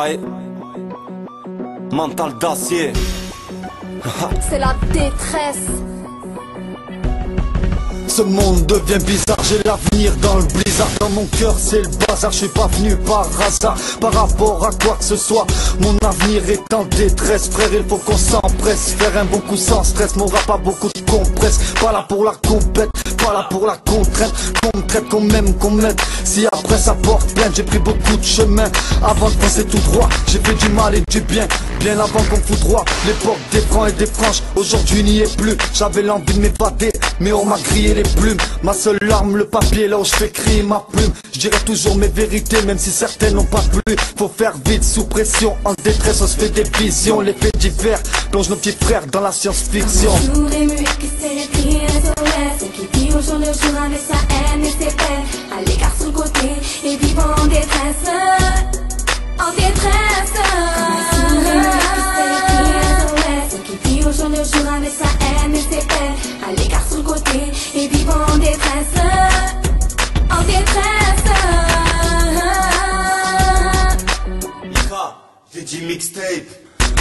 Ouais. Mental d'acier. C'est la détresse. Ce monde devient bizarre, j'ai l'avenir dans le blizzard. Dans mon cœur c'est le bazar, je suis pas venu par hasard. Par rapport à quoi que ce soit, mon avenir est en détresse. Frère, il faut qu'on s'empresse, faire un bon coup sans stress. Mon rap a beaucoup de compresse, pas là pour la compète, pas là pour la contrainte. Qu'on me traite, qu'on m'aime, qu'on m'aide. Si après ça porte plainte, j'ai pris beaucoup de chemin avant de passer tout droit. J'ai fait du mal et du bien, bien avant qu'on me fout droit. L'époque des francs et des franches, aujourd'hui n'y est plus. J'avais l'envie de m'évader, mais on m'a grillé les plumes. Ma seule arme, le papier, là où je fais crier ma plume. Je dirai toujours mes vérités, même si certaines n'ont pas plu. Faut faire vite, sous pression, en détresse, on se fait des visions. Les faits divers plongent nos petits frères dans la science-fiction. Jour et muet qui s'est écrit SOS, qui vit au jour le jour avec sa haine et ses peines. À l'écart sur le côté et vivant en détresse. En détresse. Qui vit au jour le jour avec sa haine et ses peines. À l'écart sur le côté et vivant en détresse. En détresse. Ika, j'ai dit mixtape.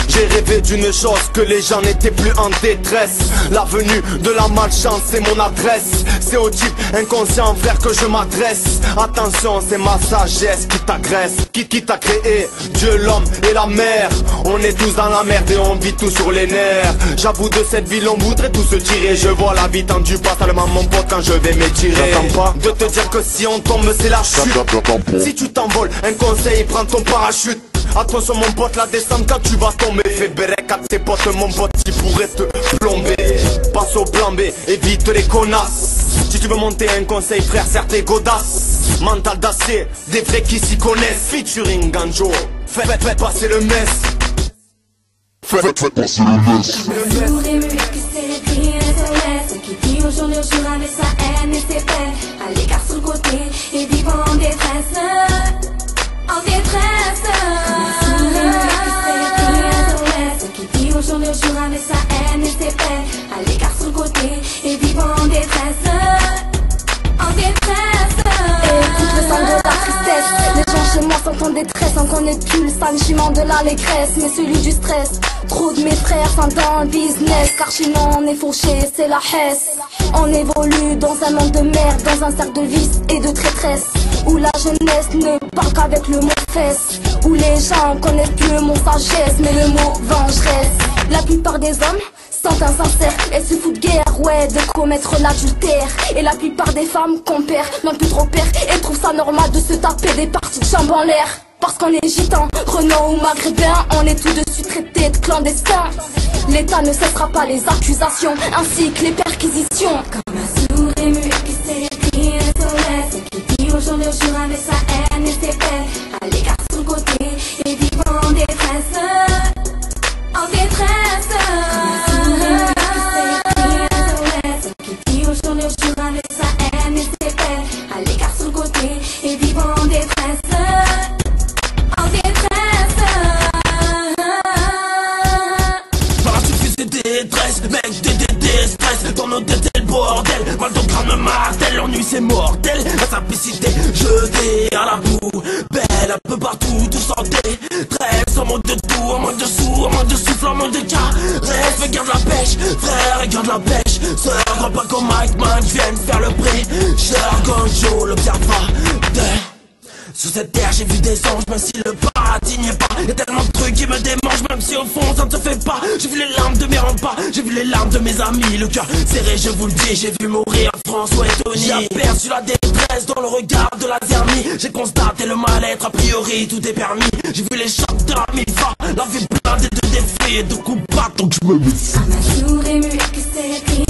J'ai rêvé d'une chose, que les gens n'étaient plus en détresse. La venue de la malchance, c'est mon adresse. C'est au type inconscient frère que je m'adresse. Attention, c'est ma sagesse qui t'agresse. Qui t'a créé, Dieu, l'homme et la mer. On est tous dans la merde et on vit tous sur les nerfs. J'avoue de cette ville on voudrait tous se tirer. Je vois la vie tendue, pas seulement mon pote quand je vais m'étirer. J'attends pas de te dire que si on tombe c'est la chute. Si tu t'envoles, un conseil, prends ton parachute. Attention mon pote, la descente quand tu vas tomber. Fais bérec à tes potes, mon pote, qui pourrait te plomber. Passe au plan B, évite les connasses. Si tu veux monter un conseil frère, serre tes godasses. Mental d'acier, des vrais qui s'y connaissent. Featuring Ganjo, faites passer le mess. Faites passer le mess. Jour et muet qui s'est écrit SOS, qui vit au jour le jour avec sa haine et ses peines. À l'écart sur le côté et vivant en détresse. En détresse. Qui vit au jour le jour avec sa haine et ses peines. À l'écart sur le côté et vivant en détresse. En détresse. Écoute le sang de la tristesse. Les gens chez moi sont en détresse. On connaît plus le sentiment de l'allégresse, mais celui du stress. Trop de mes frères sont dans le business, car chez nous on est fauché, c'est la hesse. On évolue dans un monde de merde, dans un cercle de vices et de traîtresse, où la jeunesse ne parle qu'avec le mot fesse, où les gens connaissent plus le mot sagesse, mais le mot vengeresse. La plupart des hommes sont insincères et se foutent guère, ouais, de commettre l'adultère. Et la plupart des femmes compèrent, n'ont plus trop père, et trouvent ça normal de se taper des parties de jambes en l'air. Parce qu'on est gitan, renan ou maghrébin, on est tout de suite traités de clandestins. L'État ne cessera pas les accusations, ainsi que les perquisitions. Comme un sourd et muet qui s'est écrit SOS, qui vit au jour le jour avec sa haine et ses peines. À l'écart sur le côté et vivant en détresse. En détresse. Qui vit au jour le jour avec sa haine et ses peines. À l'écart sur le côté et vivant en détresse. Détresse, mec, des stress. Dans nos têtes c'est le bordel. Mal ton crâne me martèle, l'ennui c'est mortel. La simplicité jetée à la boue, belle un peu partout, tout sans détresse. En mode de tout, en mode de sous, en mode de souffle, en mode de caresse. Fais garde la pêche, frère, garde la pêche. Sœur, crois pas comme Mike Man vienne faire le prix. Cher Ganjo, l'observateur. Sur cette terre j'ai vu des anges, même si le paradis n'y est pas. Y'a tellement de trucs qui me démangent, même si au fond ça ne se fait pas. J'ai vu les larmes de mes remparts, j'ai vu les larmes de mes amis. Le cœur serré, je vous le dis, j'ai vu mourir François et Tony. J'ai aperçu la détresse dans le regard de la zermie. J'ai constaté le mal-être, a priori tout est permis. J'ai vu les chocs de la mi-fa, la vie blindée de défis et de coups bas, donc je me méfie. Comme un sourd et muet qui s'est écrit